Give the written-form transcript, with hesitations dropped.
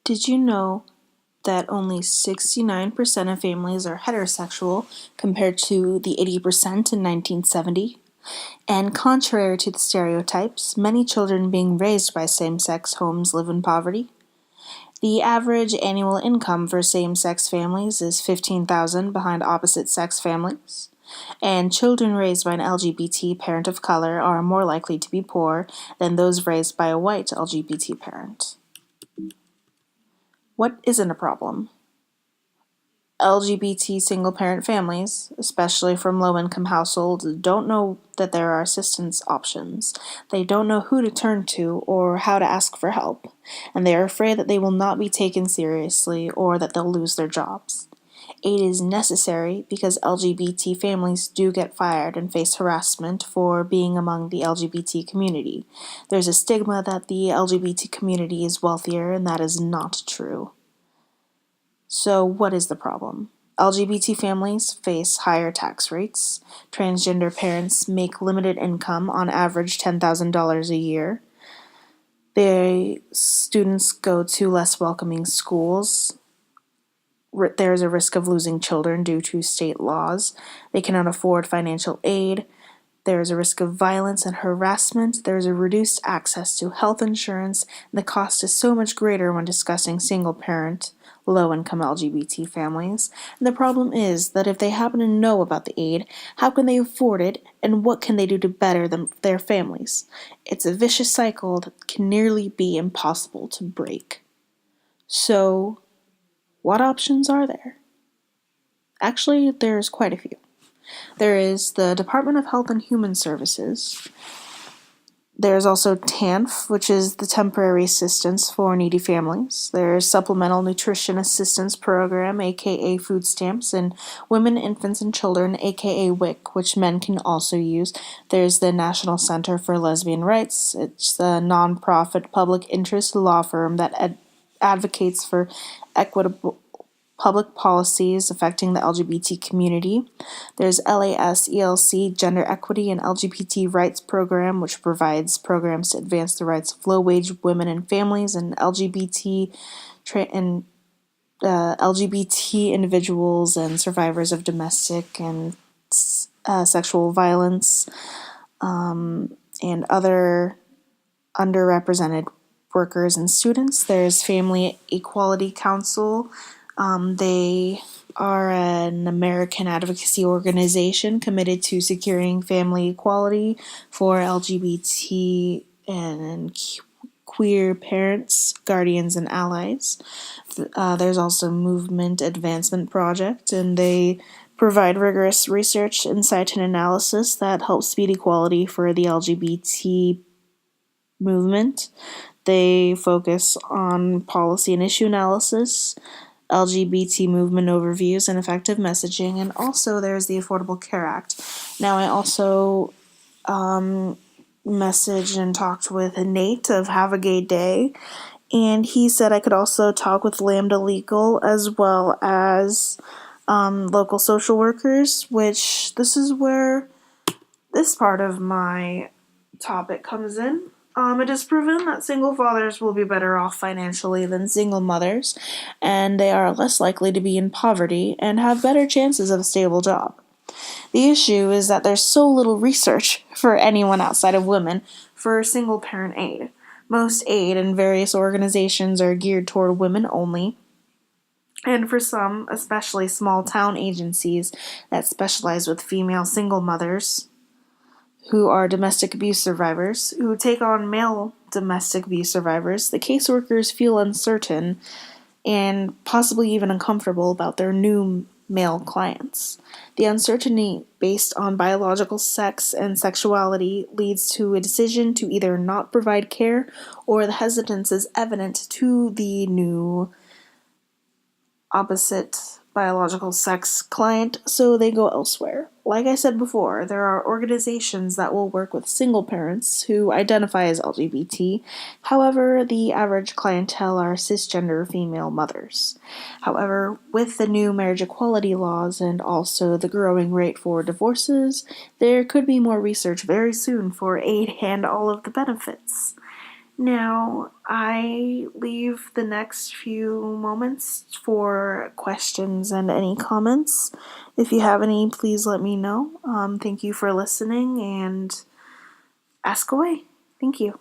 Did you know that only 69% of families are heterosexual compared to the 80% in 1970? And contrary to the stereotypes, many children being raised by same-sex homes live in poverty. The average annual income for same-sex families is $15,000 behind opposite-sex families. And children raised by an LGBT parent of color are more likely to be poor than those raised by a white LGBT parent. What isn't a problem? LGBT single-parent families, especially from low-income households, don't know that there are assistance options. They don't know who to turn to or how to ask for help, and they are afraid that they will not be taken seriously or that they'll lose their jobs. Aid is necessary because LGBT families do get fired and face harassment for being among the LGBT community. There's a stigma that the LGBT community is wealthier, and that is not true. So, what is the problem? LGBT families face higher tax rates. Transgender parents make limited income, on average $10,000 a year. Their students go to less welcoming schools. There's a risk of losing children due to state laws. They cannot afford financial aid. There is a risk of violence and harassment. There is a reduced access to health insurance, and the cost is so much greater when discussing single-parent, low-income LGBT families. And the problem is that if they happen to know about the aid, how can they afford it, and what can they do to better their families? It's a vicious cycle that can nearly be impossible to break. So, what options are there? Actually, there's quite a few. There is the Department of Health and Human Services. There's also TANF, which is the Temporary Assistance for Needy Families. There's Supplemental Nutrition Assistance Program, aka food stamps, and Women, Infants, and Children, aka WIC, which men can also use. There's the National Center for Lesbian Rights. It's a non-profit public interest law firm that advocates for equitable public policies affecting the LGBT community. There's LAS-ELC, Gender Equity and LGBT Rights Program, which provides programs to advance the rights of low-wage women and families and LGBT individuals and survivors of domestic and sexual violence, and other underrepresented workers and students. There's Family Equality Council. They are an American advocacy organization committed to securing family equality for LGBT and queer parents, guardians, and allies. There's also Movement Advancement Project, and they provide rigorous research, insight, and analysis that helps speed equality for the LGBT movement. They focus on policy and issue analysis, LGBT movement overviews, and effective messaging, and also there's the Affordable Care Act. Now, I also messaged and talked with Nate of Have a Gay Day, and he said I could also talk with Lambda Legal as well as local social workers, which this is where this part of my topic comes in. It is proven that single fathers will be better off financially than single mothers, and they are less likely to be in poverty and have better chances of a stable job. The issue is that there's so little research for anyone outside of women for single-parent aid. Most aid in various organizations are geared toward women only, and for some, especially small-town agencies that specialize with female single mothers, who are domestic abuse survivors, who take on male domestic abuse survivors, the caseworkers feel uncertain and possibly even uncomfortable about their new male clients. The uncertainty based on biological sex and sexuality leads to a decision to either not provide care, or the hesitance is evident to the new opposite biological sex client, so they go elsewhere. Like I said before, there are organizations that will work with single parents who identify as LGBT. However, the average clientele are cisgender female mothers. However, with the new marriage equality laws and also the growing rate for divorces, there could be more research very soon for aid and all of the benefits. Now, I leave the next few moments for questions and any comments. If you have any, please let me know. Thank you for listening and ask away. Thank you.